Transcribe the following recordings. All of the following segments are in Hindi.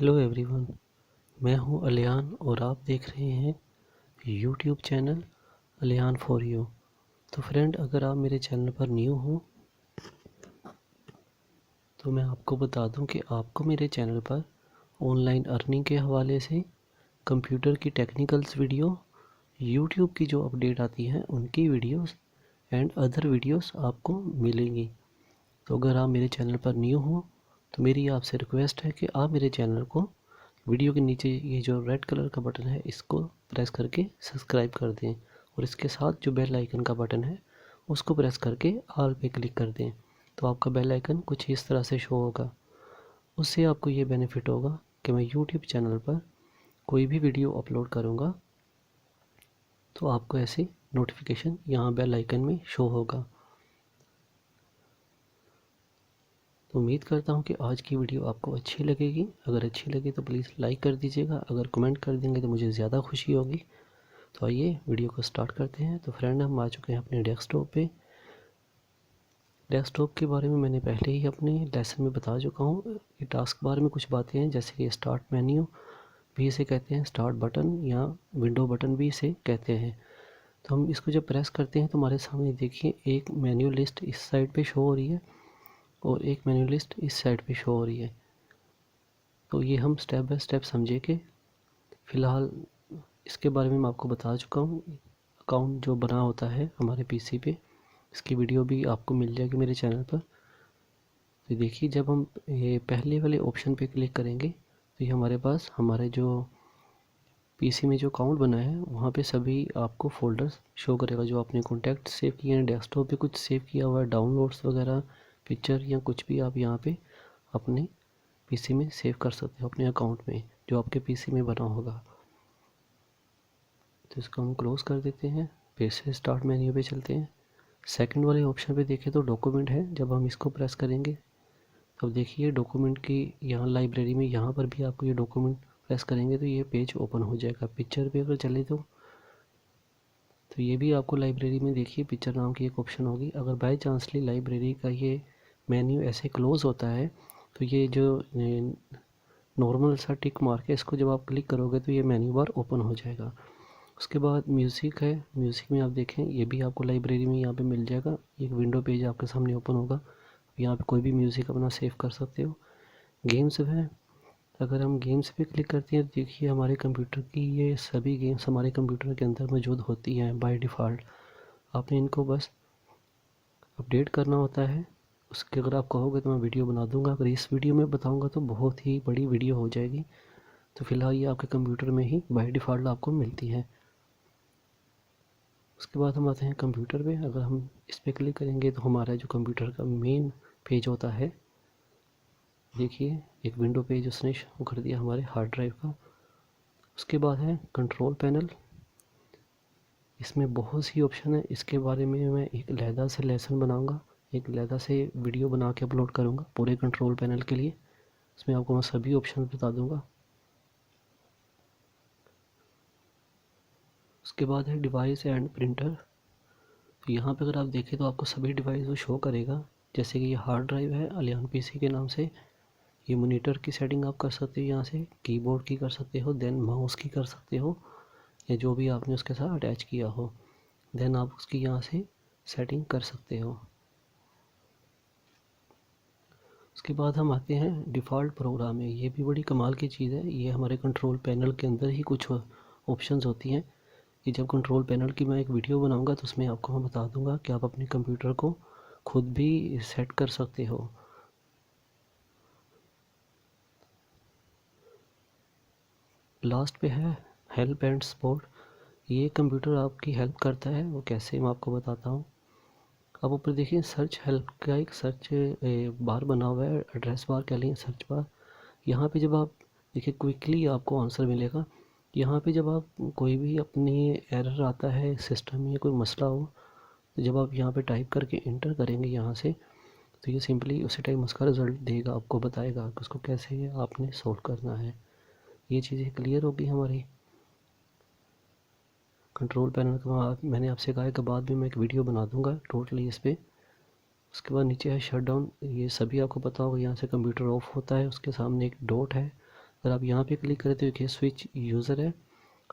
हेलो एवरीवन, मैं हूं अलियान और आप देख रहे हैं यूट्यूब चैनल अलियान फॉर यू। तो फ्रेंड, अगर आप मेरे चैनल पर न्यू हो तो मैं आपको बता दूं कि आपको मेरे चैनल पर ऑनलाइन अर्निंग के हवाले से कंप्यूटर की टेक्निकल्स वीडियो, यूट्यूब की जो अपडेट आती हैं उनकी वीडियोस एंड अदर वीडियोस आपको मिलेंगी। तो अगर आप मेरे चैनल पर न्यू हो तो मेरी आपसे रिक्वेस्ट है कि आप मेरे चैनल को वीडियो के नीचे ये जो रेड कलर का बटन है इसको प्रेस करके सब्सक्राइब कर दें और इसके साथ जो बेल आइकन का बटन है उसको प्रेस करके ऑल पे क्लिक कर दें। तो आपका बेल आइकन कुछ इस तरह से शो होगा। उससे आपको ये बेनिफिट होगा कि मैं यूट्यूब चैनल पर कोई भी वीडियो अपलोड करूँगा तो आपको ऐसे नोटिफिकेशन यहाँ बेल आइकन में शो होगा। तो उम्मीद करता हूँ कि आज की वीडियो आपको अच्छी लगेगी। अगर अच्छी लगे तो प्लीज़ लाइक कर दीजिएगा, अगर कमेंट कर देंगे तो मुझे ज़्यादा खुशी होगी। तो आइए वीडियो को स्टार्ट करते हैं। तो फ्रेंड, हम आ चुके हैं अपने डेस्कटॉप पे। डेस्कटॉप के बारे में मैंने पहले ही अपने लेसन में बता चुका हूँ। ये टास्क बार में कुछ बातें हैं, जैसे कि स्टार्ट मेन्यू भी इसे कहते हैं, स्टार्ट बटन या विंडो बटन भी इसे कहते हैं। तो हम इसको जब प्रेस करते हैं तो हमारे सामने देखिए एक मेन्यू लिस्ट इस साइड पे शो हो रही है और एक मेन्यू लिस्ट इस साइड पे शो हो रही है। तो ये हम स्टेप बाय स्टेप समझे कि फ़िलहाल इसके बारे में मैं आपको बता चुका हूँ। अकाउंट जो बना होता है हमारे पीसी पे, इसकी वीडियो भी आपको मिल जाएगी मेरे चैनल पर। तो देखिए, जब हम ये पहले वाले ऑप्शन पे क्लिक करेंगे तो ये हमारे पास हमारे जो पीसी में जो अकाउंट बना है वहाँ पे सभी आपको फ़ोल्डर्स शो करेगा जो आपने कॉन्टैक्ट सेव किए हैं। डेस्कटॉप पे कुछ सेव किया हुआ है, डाउनलोड्स वगैरह, पिक्चर या कुछ भी आप यहाँ पे अपने पीसी में सेव कर सकते हो अपने अकाउंट में जो आपके पीसी में बना होगा। तो इसको हम क्लोज़ कर देते हैं। फिर से स्टार्ट मेन्यू पे चलते हैं। सेकंड वाले ऑप्शन पे देखें तो डॉक्यूमेंट है। जब हम इसको प्रेस करेंगे तब देखिए डॉक्यूमेंट की यहाँ लाइब्रेरी में यहाँ पर भी आपको ये डॉक्यूमेंट प्रेस करेंगे तो ये पेज ओपन हो जाएगा। पिक्चर पे अगर चले तो ये भी आपको लाइब्रेरी में देखिए पिक्चर नाम की एक ऑप्शन होगी। अगर बाई चांसली लाइब्रेरी का ये मेन्यू ऐसे क्लोज़ होता है तो ये जो नॉर्मल सा टिक मार्क है इसको जब आप क्लिक करोगे तो ये मेन्यू बार ओपन हो जाएगा। उसके बाद म्यूज़िक है। म्यूज़िक में आप देखें ये भी आपको लाइब्रेरी में यहाँ पे मिल जाएगा। एक विंडो पेज आपके सामने ओपन होगा, यहाँ पे कोई भी म्यूज़िक अपना सेव कर सकते हो। गेम्स है। अगर हम गेम्स पे क्लिक करते हैं तो देखिए हमारे कंप्यूटर की ये सभी गेम्स हमारे कंप्यूटर के अंदर मौजूद होती हैं बाय डिफ़ॉल्ट। आपने इनको बस अपडेट करना होता है। उसके अगर आप कहोगे तो मैं वीडियो बना दूंगा। अगर इस वीडियो में बताऊंगा तो बहुत ही बड़ी वीडियो हो जाएगी। तो फ़िलहाल ये आपके कंप्यूटर में ही बाय डिफ़ॉल्ट आपको मिलती है। उसके बाद हम आते हैं कंप्यूटर पे। अगर हम इस पर क्लिक करेंगे तो हमारा जो कंप्यूटर का मेन पेज होता है, देखिए एक विंडो पेज उसने शो कर दिया हमारे हार्ड ड्राइव का। उसके बाद है कंट्रोल पैनल। इसमें बहुत सी ऑप्शन है। इसके बारे में मैं एक अलहदा से लेसन बनाऊंगा, एक अलहदा से वीडियो बना के अपलोड करूंगा पूरे कंट्रोल पैनल के लिए। इसमें आपको मैं सभी ऑप्शन बता दूंगा। उसके बाद है डिवाइस एंड प्रिंटर। तो यहाँ पे अगर आप देखें तो आपको सभी डिवाइस वो शो करेगा। जैसे कि ये हार्ड ड्राइव है अलियान पीसी के नाम से। ये मॉनिटर की सेटिंग आप कर सकते हो, यहाँ से कीबोर्ड की कर सकते हो, देन माउस की कर सकते हो या जो भी आपने उसके साथ अटैच किया हो, देन आप उसकी यहाँ से सेटिंग कर सकते हो। उसके बाद हम आते हैं डिफ़ॉल्ट प्रोग्राम में। ये भी बड़ी कमाल की चीज़ है। ये हमारे कंट्रोल पैनल के अंदर ही कुछ ऑप्शंस होती हैं। ये जब कंट्रोल पैनल की मैं एक वीडियो बनाऊंगा तो उसमें आपको मैं बता दूंगा कि आप अपने कंप्यूटर को खुद भी सेट कर सकते हो। लास्ट पे है हेल्प एंड सपोर्ट। ये कंप्यूटर आपकी हेल्प करता है, वो कैसे मैं आपको बताता हूँ। आप ऊपर देखिए सर्च हेल्प का एक सर्च बार बना हुआ है, एड्रेस बार कह लें, सर्च बार। यहाँ पे जब आप देखिए क्विकली आपको आंसर मिलेगा। यहाँ पे जब आप कोई भी अपनी एरर आता है सिस्टम में, कोई मसला हो, तो जब आप यहाँ पे टाइप करके इंटर करेंगे यहाँ से तो ये सिंपली उसी टाइम उसका रिज़ल्ट देगा, आपको बताएगा कि उसको कैसे आपने सॉल्व करना है। ये चीज़ें क्लियर होगी हमारी कंट्रोल पैनल के बाद। मैंने आपसे कहा कि बाद में मैं एक वीडियो बना दूंगा टोटली इस पर। उसके बाद नीचे है शट डाउन। ये सभी आपको पता होगा, यहाँ से कंप्यूटर ऑफ होता है। उसके सामने एक डॉट है अगर आप यहाँ पे क्लिक करें तो देखिए स्विच यूज़र है,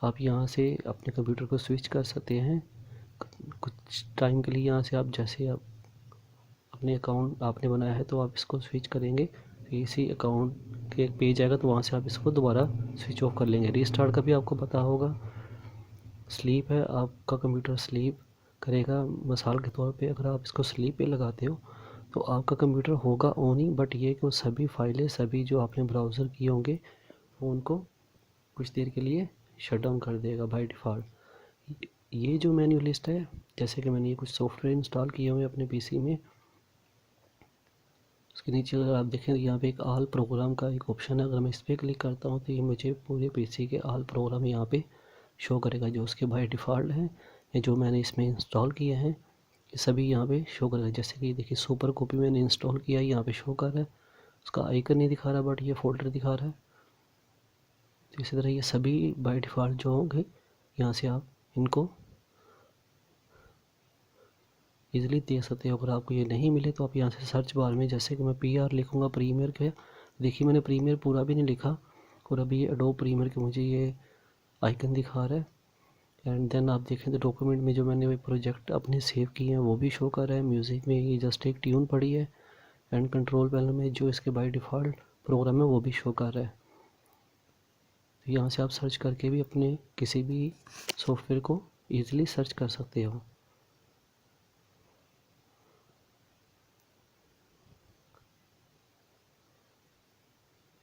आप यहाँ से अपने कंप्यूटर को स्विच कर सकते हैं कुछ टाइम के लिए। यहाँ से आप जैसे आप अपने अकाउंट आपने बनाया है तो आप इसको स्विच करेंगे तो इसी अकाउंट के एक पेज आएगा, तो वहाँ से आप इसको दोबारा स्विच ऑफ कर लेंगे। रीस्टार्ट का भी आपको पता होगा। स्लीप है, आपका कंप्यूटर स्लीप करेगा। मिसाल के तौर पे अगर आप इसको स्लीप पे लगाते हो तो आपका कंप्यूटर होगा ऑन ही, बट ये कि वो सभी फाइलें, सभी जो आपने ब्राउज़र किए होंगे वो उनको कुछ देर के लिए शट डाउन कर देगा बाय डिफ़ॉल्ट। ये जो मेन्यू लिस्ट है, जैसे कि मैंने ये कुछ सॉफ्टवेयर इंस्टॉल किए हुए अपने पीसी में, उसके नीचे अगर आप देखें तो यहाँ पे एक ऑल प्रोग्राम का एक ऑप्शन है। अगर मैं इस पर क्लिक करता हूँ तो ये मुझे पूरे पीसी के ऑल प्रोग्राम यहाँ पे शो करेगा, जो उसके बाय डिफ़ॉल्ट हैं या जो मैंने इसमें इंस्टॉल किए हैं ये सभी यहाँ पे शो करेगा। जैसे कि देखिए सुपर कॉपी मैंने इंस्टॉल किया है, यहाँ पे शो कर रहा है, उसका आइकन नहीं दिखा रहा बट ये फ़ोल्डर दिखा रहा है। तो इसी तरह ये सभी बाय डिफ़ॉल्ट जो होंगे यहाँ से आप इनको ईज़िली दे सकते हो। अगर आपको ये नहीं मिले तो आप यहाँ से सर्च बार में, जैसे कि मैं PR लिखूँगा प्रीमियर के, देखिए मैंने प्रीमियर पूरा भी नहीं लिखा और अभी ये एडोब प्रीमियर के मुझे ये आइकन दिखा रहा है। एंड देन आप देखें तो डॉक्यूमेंट में जो मैंने प्रोजेक्ट अपने सेव किए हैं वो भी शो कर रहा है। म्यूज़िक में ये जस्ट एक ट्यून पड़ी है एंड कंट्रोल पैनल में जो इसके बाय डिफ़ॉल्ट प्रोग्राम है वो भी शो कर रहा है। तो यहाँ से आप सर्च करके भी अपने किसी भी सॉफ्टवेयर को ईज़िली सर्च कर सकते हो।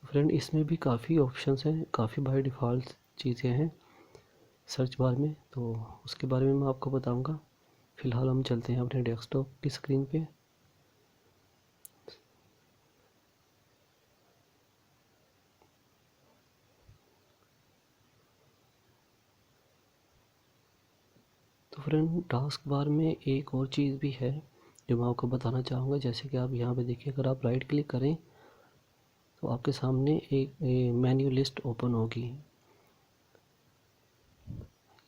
फ्रेंड इसमें भी काफ़ी ऑप्शंस हैं, काफ़ी बाय डिफ़ॉल्ट चीज़ें हैं सर्च बार में, तो उसके बारे में मैं आपको बताऊंगा। फ़िलहाल हम चलते हैं अपने डेस्कटॉप की स्क्रीन पे। तो फ्रेंड टास्क बार में एक और चीज़ भी है जो मैं आपको बताना चाहूँगा। जैसे कि आप यहाँ पे देखिए, अगर आप राइट क्लिक करें तो आपके सामने एक मेन्यू लिस्ट ओपन होगी।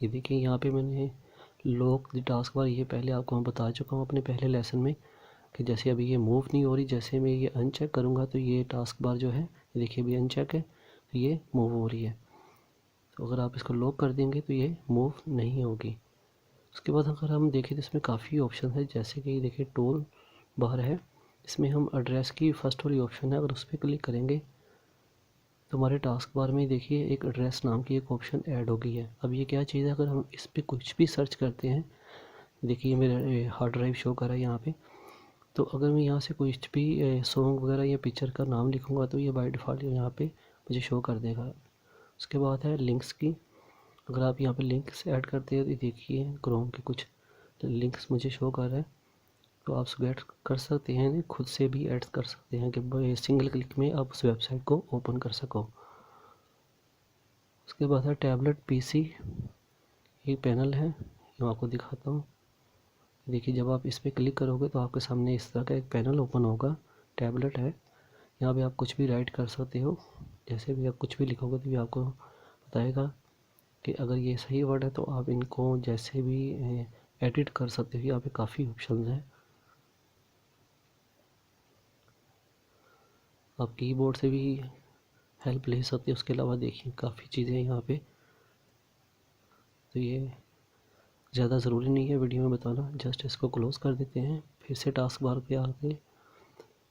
ये देखिए यहाँ पे मैंने लॉक द टास्क बार, ये पहले आपको मैं बता चुका हूँ अपने पहले लेसन में कि जैसे अभी ये मूव नहीं हो रही, जैसे मैं ये अनचेक करूँगा तो ये टास्क बार जो है ये देखिए अभी अनचेक है तो ये मूव हो रही है। तो अगर आप इसको लॉक कर देंगे तो ये मूव नहीं होगी। उसके बाद अगर हम देखें तो इसमें काफ़ी ऑप्शन है, जैसे कि देखिए टूल बार है, इसमें हम एड्रेस की फर्स्ट वाली ऑप्शन है, अगर उस पर क्लिक करेंगे तो हमारे टास्क बार में देखिए एक एड्रेस नाम की एक ऑप्शन ऐड हो गई है। अब ये क्या चीज़ है, अगर हम इस पर कुछ भी सर्च करते हैं, देखिए मेरे हार्ड ड्राइव शो कर रहा है यहाँ पे, तो अगर मैं यहाँ से कुछ भी सॉन्ग वगैरह या पिक्चर का नाम लिखूँगा तो ये बाय डिफ़ॉल्ट यहाँ पे मुझे शो कर देगा। उसके बाद है लिंक्स की, अगर आप यहाँ पे लिंक्स ऐड करते हैं तो देखिए क्रोम के कुछ लिंक्स मुझे शो कर रहा है, तो आप ऐड कर सकते हैं, खुद से भी ऐड कर सकते हैं कि सिंगल क्लिक में आप उस वेबसाइट को ओपन कर सको। उसके बाद है टैबलेट PC, एक पैनल है, मैं आपको दिखाता हूँ। देखिए जब आप इस पर क्लिक करोगे तो आपके सामने इस तरह का एक पैनल ओपन होगा, टैबलेट है। यहाँ पे आप कुछ भी राइट कर सकते हो, जैसे भी आप कुछ भी लिखोगे तो ये आपको बताएगा कि अगर ये सही वर्ड है तो आप इनको जैसे भी एडिट कर सकते हो। यहाँ पे काफ़ी ऑप्शन हैं, आप कीबोर्ड से भी हेल्प ले सकते हो। उसके अलावा देखिए काफ़ी चीज़ें हैं यहाँ पे, तो ये ज़्यादा ज़रूरी नहीं है वीडियो में बताना, जस्ट इसको क्लोज़ कर देते हैं। फिर से टास्क बार पे आके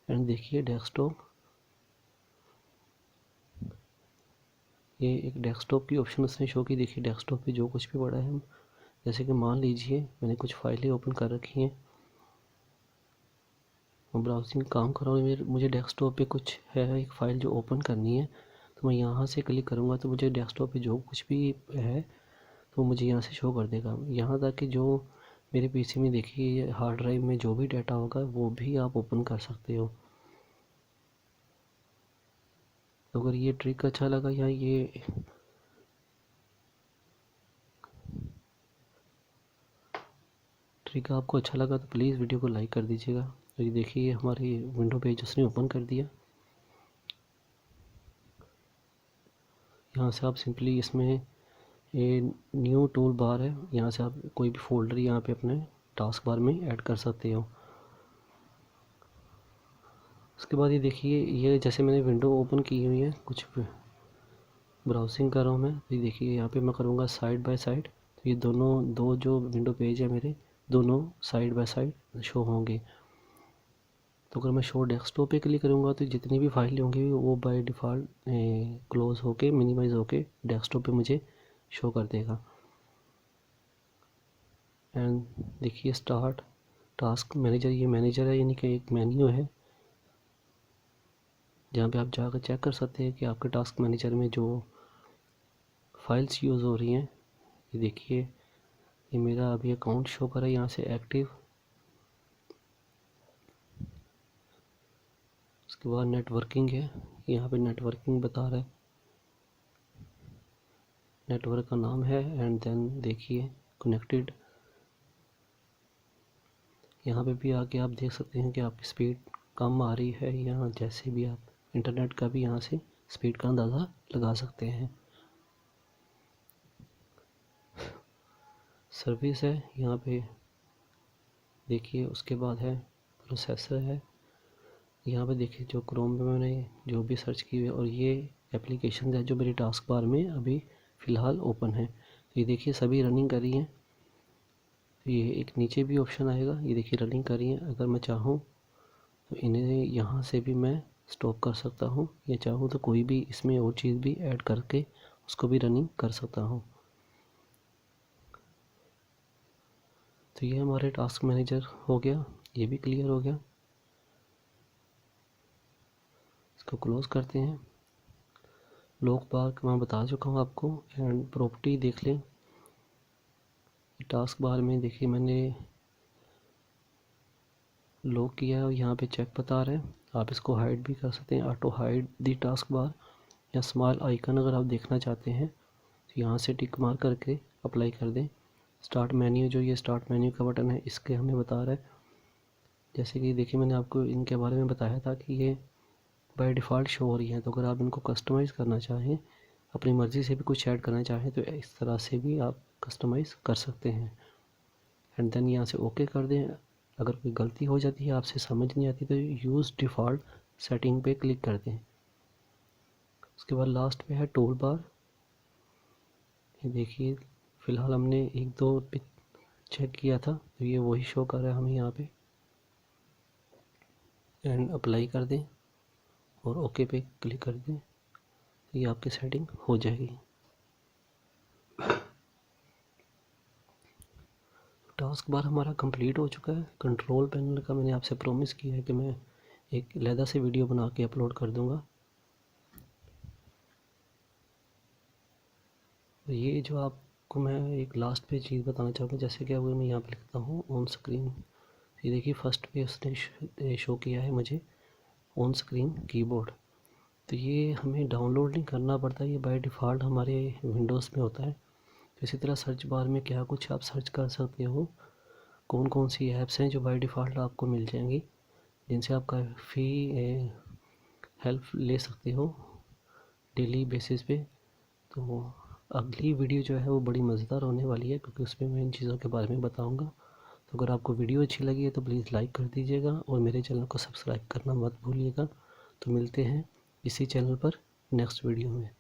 एंड देखिए डेस्कटॉप, ये एक डेस्कटॉप की ऑप्शन उसने शो की। देखिए डेस्कटॉप पे जो कुछ भी पड़ा है, जैसे कि मान लीजिए मैंने कुछ फाइलें ओपन कर रखी हैं, मैं ब्राउजिंग काम कर रहा हूँ, मुझे डेस्कटॉप पे कुछ है एक फ़ाइल जो ओपन करनी है, तो मैं यहाँ से क्लिक करूँगा तो मुझे डेस्कटॉप पे जो कुछ भी है तो मुझे यहाँ से शो कर देगा। यहाँ तक कि जो मेरे PC में देखिए हार्ड ड्राइव में जो भी डाटा होगा वो भी आप ओपन कर सकते हो। तो अगर ये ट्रिक अच्छा लगा या ये ट्रिक आपको अच्छा लगा तो प्लीज़ वीडियो को लाइक कर दीजिएगा। तो ये देखिए हमारी विंडो पेज उसने ओपन कर दिया। यहाँ से आप सिंपली इसमें ये न्यू टूल बार है, यहाँ से आप कोई भी फोल्डर यहाँ पे अपने टास्क बार में ऐड कर सकते हो। उसके बाद ये देखिए ये जैसे मैंने विंडो ओपन की हुई है कुछ ब्राउजिंग कर रहा हूँ मैं, तो ये देखिए यहाँ पे मैं करूँगा साइड बाय साइड, तो ये दोनों दो जो विंडो पेज है मेरे, दोनों साइड बाय साइड शो होंगे। तो अगर मैं शो डेस्कटॉप पे क्लिक करूँगा तो जितनी भी फाइल होंगी वो बाय डिफ़ॉल्ट क्लोज़ होके मिनिमाइज़ होके डेस्कटॉप पे मुझे शो कर देगा। एंड देखिए स्टार्ट टास्क मैनेजर, ये मैनेजर है यानी कि एक मेन्यू है जहाँ पे आप जाकर चेक कर सकते हैं कि आपके टास्क मैनेजर में जो फाइल्स यूज़ हो रही हैं। ये देखिए ये मेरा अभी अकाउंट शो कर रहा है यहाँ से एक्टिव। उसके बाद नेटवर्किंग है, यहाँ पे नेटवर्किंग बता रहा है, नेटवर्क का नाम है। एंड देन देखिए कनेक्टेड, यहाँ पे भी आके आप देख सकते हैं कि आपकी स्पीड कम आ रही है या जैसे भी आप इंटरनेट का भी यहाँ से स्पीड का अंदाज़ा लगा सकते हैं। सर्विस है यहाँ पे देखिए, उसके बाद है प्रोसेसर है, यहाँ पे देखिए जो क्रोम में मैंने जो भी सर्च की है, और ये एप्लीकेशन है जो मेरी टास्क बार में अभी फ़िलहाल ओपन है। तो ये देखिए सभी रनिंग कर रही हैं। ये एक नीचे भी ऑप्शन आएगा, ये देखिए रनिंग कर रही हैं। अगर मैं चाहूँ तो इन्हें यहाँ से भी मैं स्टॉप कर सकता हूँ, या चाहूँ तो कोई भी इसमें और चीज़ भी ऐड करके उसको भी रनिंग कर सकता हूँ। तो ये हमारे टास्क मैनेजर हो गया, ये भी क्लियर हो गया। इसको क्लोज़ करते हैं। लॉक बार मैं बता चुका हूँ आपको। एंड प्रॉपर्टी देख लें, टास्क बार में देखिए मैंने लॉक किया है और यहाँ पे चेक बता रहा है। आप इसको हाइड भी कर सकते हैं, ऑटो हाइड दी टास्क बार, या स्मॉल आइकन अगर आप देखना चाहते हैं तो यहाँ से टिक मार करके अप्लाई कर दें। स्टार्ट मेन्यू, जो ये स्टार्ट मेन्यू का बटन है, इसके हमें बता रहा है, जैसे कि देखिए मैंने आपको इनके बारे में बताया था कि ये बाय डिफ़ॉल्ट शो हो रही है। तो अगर आप इनको कस्टमाइज़ करना चाहें, अपनी मर्ज़ी से भी कुछ ऐड करना चाहें, तो इस तरह से भी आप कस्टमाइज़ कर सकते हैं। एंड देन यहाँ से ओके कर दें। अगर कोई गलती हो जाती है, आपसे समझ नहीं आती, तो यूज़ डिफ़ॉल्ट सेटिंग पे क्लिक कर दें। उसके बाद लास्ट पे है टूल बार। ये देखिए फ़िलहाल हमने एक दो पे चेक किया था, तो ये वही शो कर रहा है हमें यहाँ पे। एंड अप्लाई कर दें और ओके पे क्लिक कर दें, तो ये आपकी सेटिंग हो जाएगी। टास्क बार हमारा कंप्लीट हो चुका है। कंट्रोल पैनल का मैंने आपसे प्रॉमिस किया है कि मैं एक अलहदा से वीडियो बना के अपलोड कर दूंगा। ये जो आपको मैं एक लास्ट पे चीज़ बताना चाहूँगा, जैसे कि अगर मैं यहाँ पे लिखता हूँ ऑन स्क्रीन, ये देखिए फर्स्ट पे उसने शो किया है मुझे ऑन स्क्रीन कीबोर्ड। तो ये हमें डाउनलोड नहीं करना पड़ता, ये बाय डिफ़ॉल्ट हमारे विंडोज़ में होता है। तो इसी तरह सर्च बार में क्या कुछ आप सर्च कर सकते हो, कौन कौन सी ऐप्स हैं जो बाय डिफ़ॉल्ट आपको मिल जाएंगी, जिनसे आप काफ़ी हेल्प ले सकते हो डेली बेसिस पे। तो अगली वीडियो जो है वो बड़ी मज़ेदार होने वाली है, क्योंकि उसमें मैं इन चीज़ों के बारे में बताऊंगा। तो अगर आपको वीडियो अच्छी लगी है तो प्लीज़ लाइक कर दीजिएगा और मेरे चैनल को सब्सक्राइब करना मत भूलिएगा। तो मिलते हैं इसी चैनल पर नेक्स्ट वीडियो में।